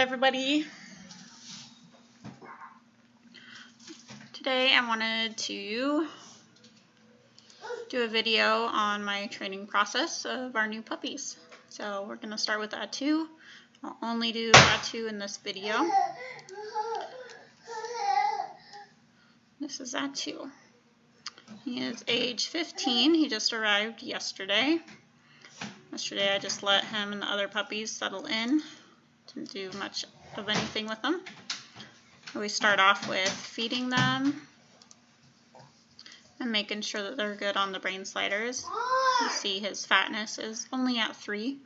everybody. Today I wanted to do a video on my training process of our new puppies. So we're going to start with Attu. I'll only do Attu in this video. This is Attu. He is age 15. He just arrived yesterday. Yesterday I just let him and the other puppies settle in. Didn't do much of anything with them. We start off with feeding them and making sure that they're good on the brain sliders. You see his fatness is only at 3,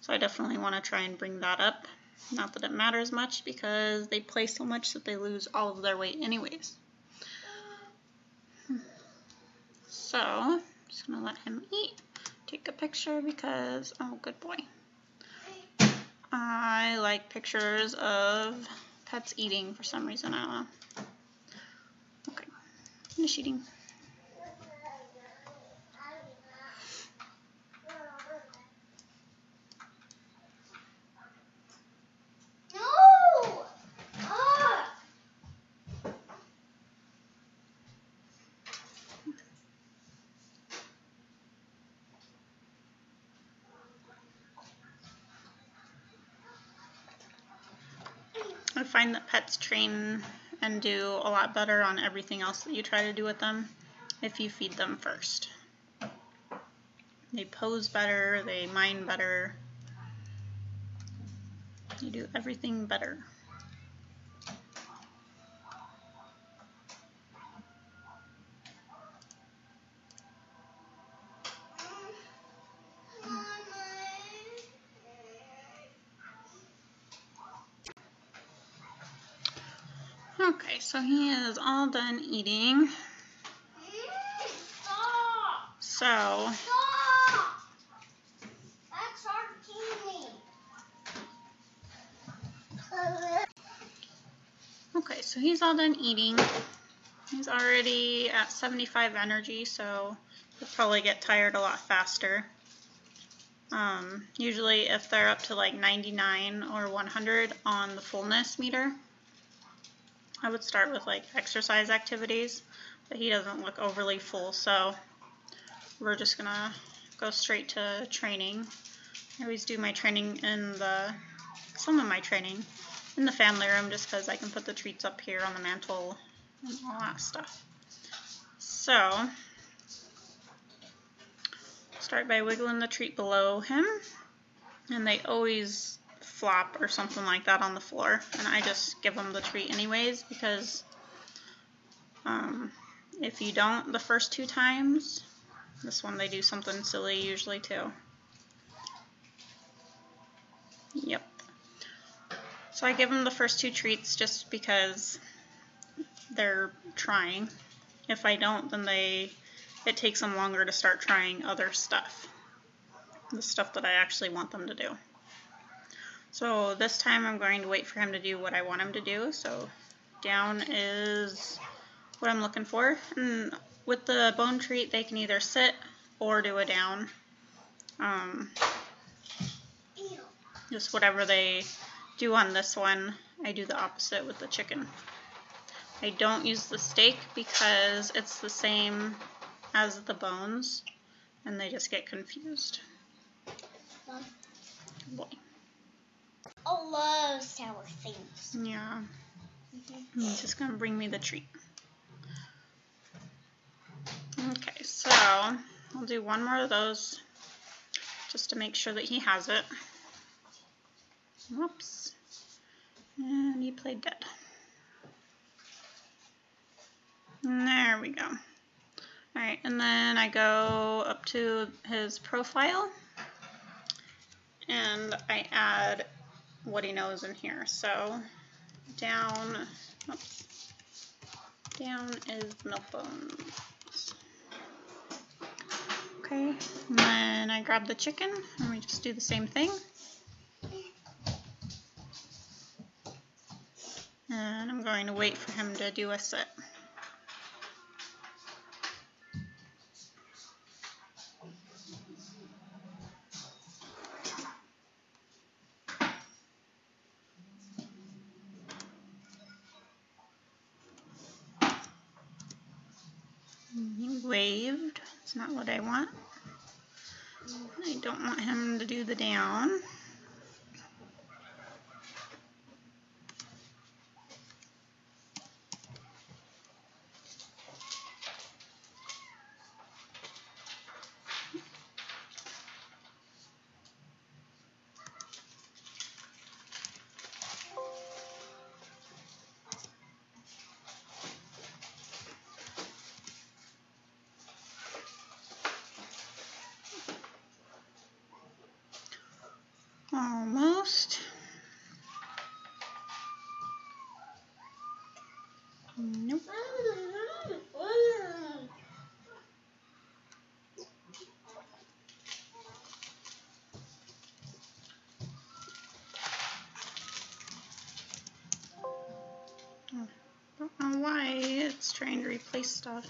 so I definitely want to try and bring that up. Not that it matters much because they play so much that they lose all of their weight anyways. So, I'm just going to let him eat, take a picture because, oh, good boy. I like pictures of Petz eating for some reason, I don't know. Okay, finish eating. I find that pets train and do a lot better on everything else that you try to do with them if you feed them first. They pose better, they mind better, you do everything better. Okay, so he is all done eating. So, That's hard. okay, so he's all done eating. He's already at 75 energy, so he'll probably get tired a lot faster. Usually if they're up to like 99 or 100 on the fullness meter, I would start with like exercise activities, but he doesn't look overly full, so we're just gonna go straight to training. I always do my training in some of my training in the family room just because I can put the treats up here on the mantle and all that stuff. So, start by wiggling the treat below him, and they always flop or something like that on the floor, and I just give them the treat anyways because if you don't the first 2 times, this one they do something silly usually too. Yep. So I give them the first 2 treats just because they're trying. If I don't, then it takes them longer to start trying other stuff. The stuff that I actually want them to do. So this time I'm going to wait for him to do what I want him to do. So down is what I'm looking for. And with the bone treat, they can either sit or do a down. Just whatever they do on this one, I do the opposite with the chicken. I don't use the steak because it's the same as the bones, and they just get confused. Boy. I love sour things. Yeah. He's just going to bring me the treat. Okay, so I'll do one more of those just to make sure that he has it. Whoops. And he played dead. There we go. Alright, and then I go up to his profile and I add what he knows in here. So down is milk bones. Okay, and then I grab the chicken and we just do the same thing. And I'm going to wait for him to do a sit. waved. It's not what I want. I don't want him to do the down. Almost. Nope. Don't know why it's trying to replace stuff.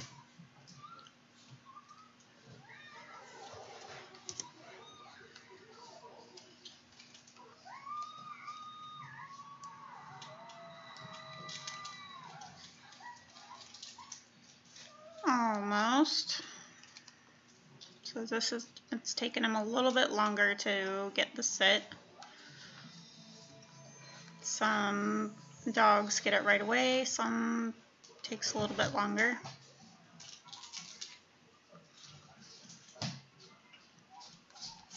Almost. So it's taken him a little bit longer to get the sit. Some dogs get it right away, some takes a little bit longer.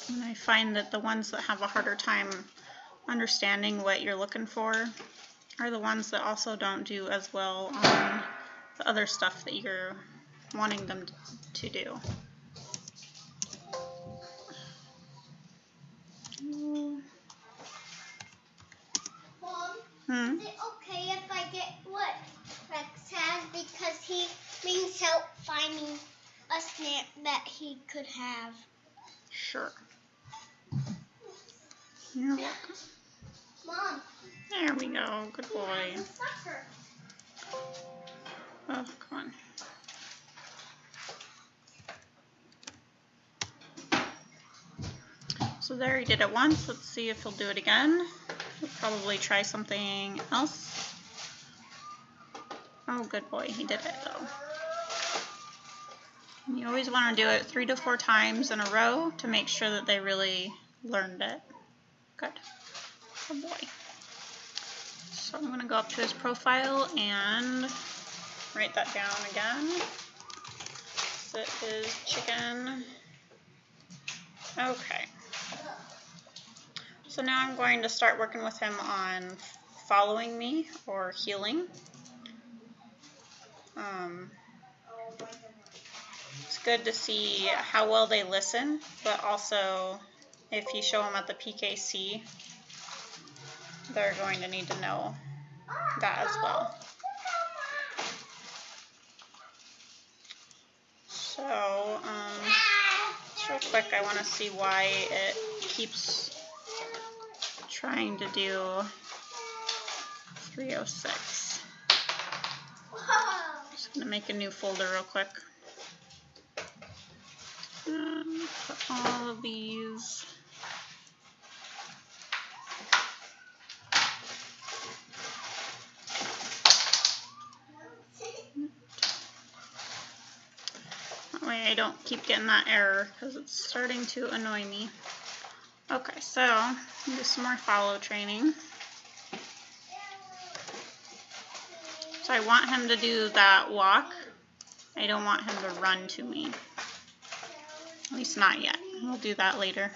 And I find that the ones that have a harder time understanding what you're looking for are the ones that also don't do as well on the other stuff that you're wanting them to do. Mom, is it okay if I get what Petz has because he needs help finding a snack that he could have? Sure. You're welcome. Mom. There we go. Good boy. Oh, come on. So there, he did it once. Let's see if he'll do it again. He'll probably try something else. Oh, good boy. He did it, though. And you always want to do it 3 to 4 times in a row to make sure that they really learned it. Good. Good boy. So I'm going to go up to his profile and write that down again. Sit his chicken. Okay. So now I'm going to start working with him on following me or healing. It's good to see how well they listen, but also if you show them at the PKC, they're going to need to know that as well. So, just real quick, I want to see why it keeps trying to do 306. Just going to make a new folder real quick. Put all of these. That way I don't keep getting that error because it's starting to annoy me. Okay, so do some more follow training. So I want him to do that walk. I don't want him to run to me. At least not yet. We'll do that later.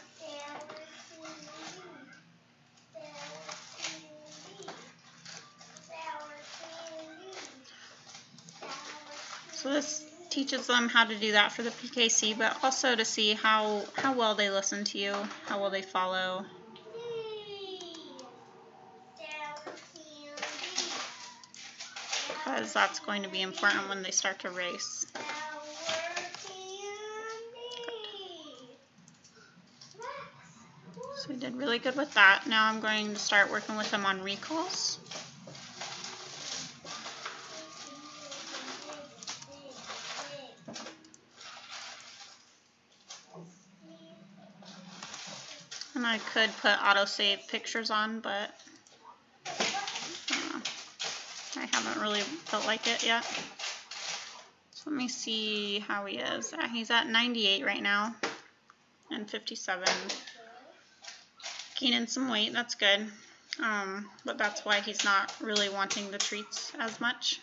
So this teaches them how to do that for the PKC, but also to see how well they listen to you, how well they follow. Because that's going to be important when they start to race. So we did really good with that. Now I'm going to start working with them on recalls. And I could put autosave pictures on, but I haven't really felt like it yet. So let me see how he is. He's at 98 right now and 57. Gaining some weight, that's good. But that's why he's not really wanting the treats as much.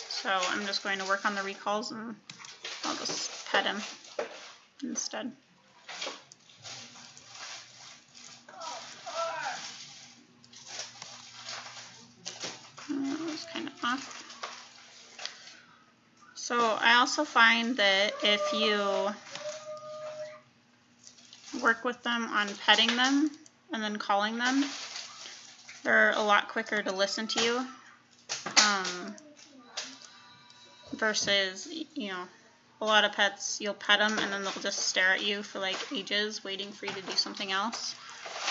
So I'm just going to work on the recalls and I'll just pet him instead. That was kind of off. So I also find that if you work with them on petting them and then calling them, they're a lot quicker to listen to you versus, you know, a lot of pets, you'll pet them and then they'll just stare at you for like ages waiting for you to do something else,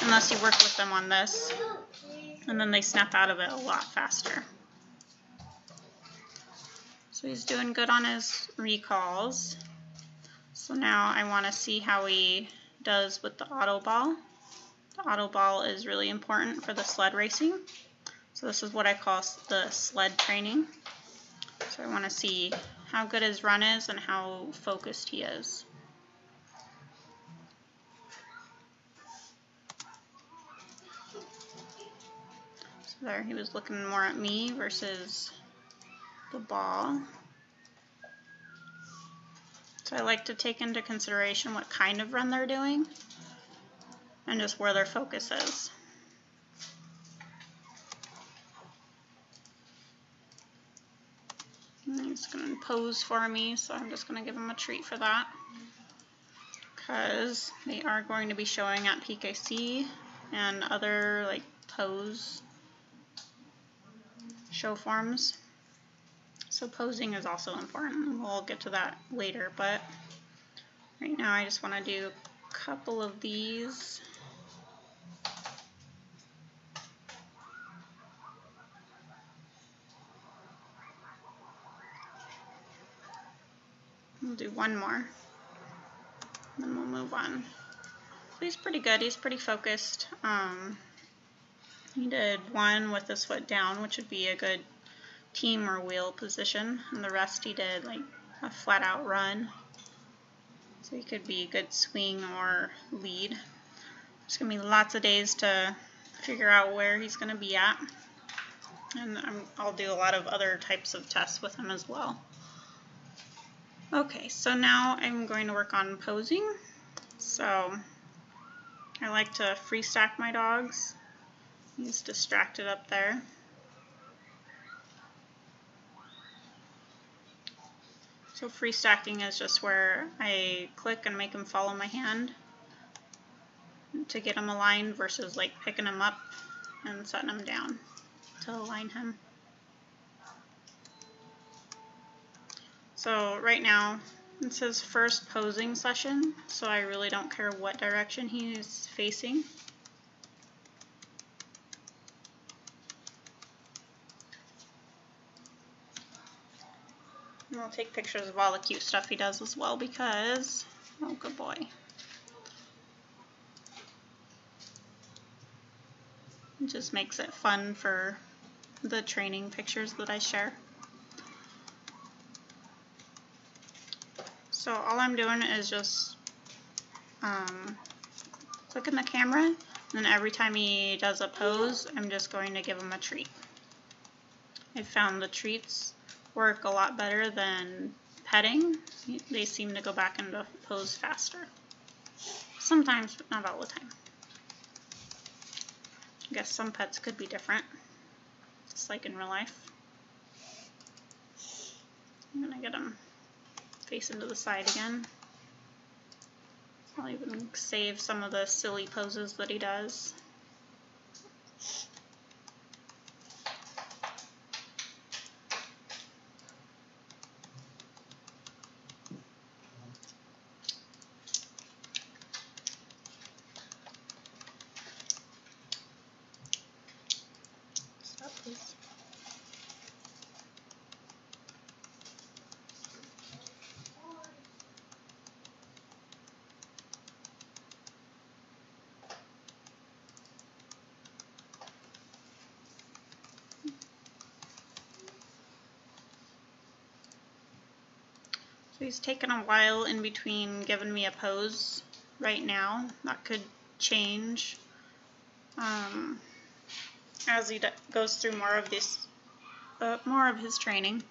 unless you work with them on this, and then they snap out of it a lot faster. So he's doing good on his recalls. So now I want to see how he does with the auto ball. The auto ball is really important for the sled racing. So this is what I call the sled training. So I want to see how good his run is and how focused he is. So there, he was looking more at me versus the ball. So I like to take into consideration what kind of run they're doing and just where their focus is. And he's going to pose for me, so I'm just going to give him a treat for that, because they are going to be showing at PKC and other like pose show forms. So posing is also important. We'll get to that later, but right now I just want to do a couple of these. We'll do one more, then we'll move on. So he's pretty good. He's pretty focused. He did one with his foot down, which would be a good team or wheel position, and the rest he did like a flat out run. So he could be a good swing or lead. There's going to be lots of days to figure out where he's going to be at, and I'll do a lot of other types of tests with him as well. Okay, so now I'm going to work on posing. So I like to free stack my dogs. He's distracted up there. So free stacking is just where I click and make him follow my hand to get him aligned versus like picking him up and setting him down to align him. So right now it's his first posing session, so I really don't care what direction he's facing. And I'll take pictures of all the cute stuff he does as well because, oh good boy. It just makes it fun for the training pictures that I share. So all I'm doing is just clicking the camera, and then every time he does a pose, I'm just going to give him a treat. I found the treats work a lot better than petting. They seem to go back into pose faster. Sometimes, but not all the time. I guess some pets could be different, just like in real life. I'm gonna get him facing to the side again. I'll even save some of the silly poses that he does. Stop, please. So he's taken a while in between giving me a pose right now. That could change as he goes through more of his training.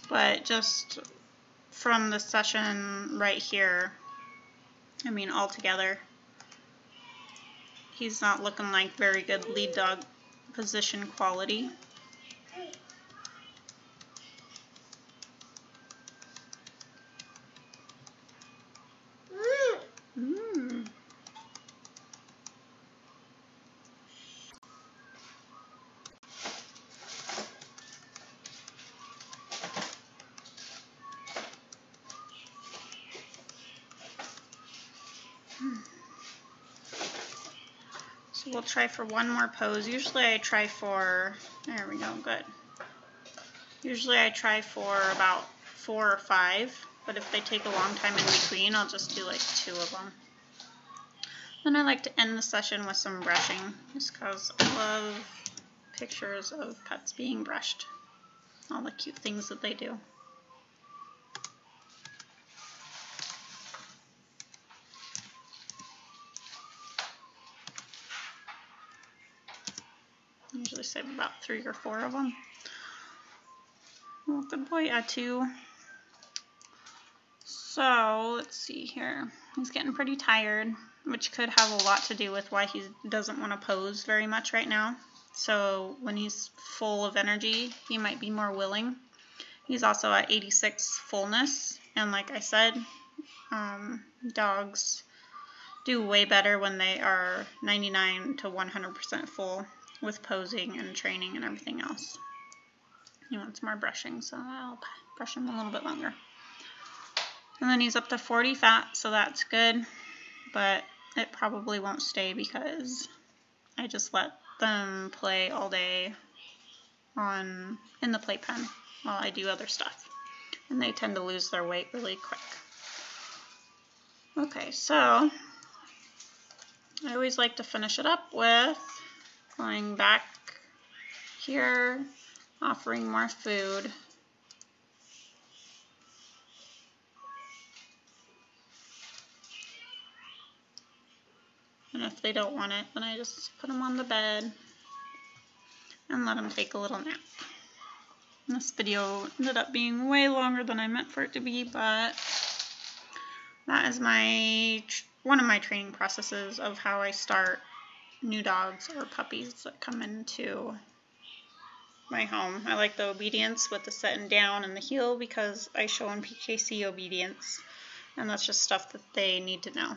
But just from the session right here, I mean, altogether, he's not looking like very good lead dog position quality. So we'll try for one more pose. Usually I try for, there we go, good. Usually I try for about 4 or 5, but if they take a long time in between, I'll just do like 2 of them. Then I like to end the session with some brushing, just because I love pictures of pets being brushed. All the cute things that they do. Usually save about 3 or 4 of them. Well, good boy, Attu. So, let's see here. He's getting pretty tired, which could have a lot to do with why he doesn't want to pose very much right now. So, when he's full of energy, he might be more willing. He's also at 86 fullness, and like I said, dogs do way better when they are 99 to 100% full with posing and training and everything else. He wants more brushing, so I'll brush him a little bit longer. And then he's up to 40 fat, so that's good, but it probably won't stay because I just let them play all day in the playpen while I do other stuff, and they tend to lose their weight really quick. Okay, so I always like to finish it up with going back here, offering more food. And if they don't want it, then I just put them on the bed and let them take a little nap. And this video ended up being way longer than I meant for it to be, but that is one of my training processes of how I start new dogs or puppies that come into my home. I like the obedience with the setting down and the heel because I show them PKC obedience, and that's just stuff that they need to know.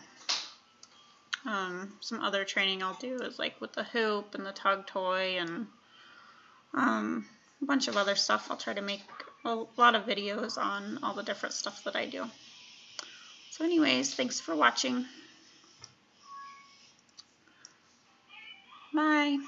Some other training I'll do is like with the hoop and the tug toy and a bunch of other stuff. I'll try to make a lot of videos on all the different stuff that I do. So anyways, thanks for watching. Bye.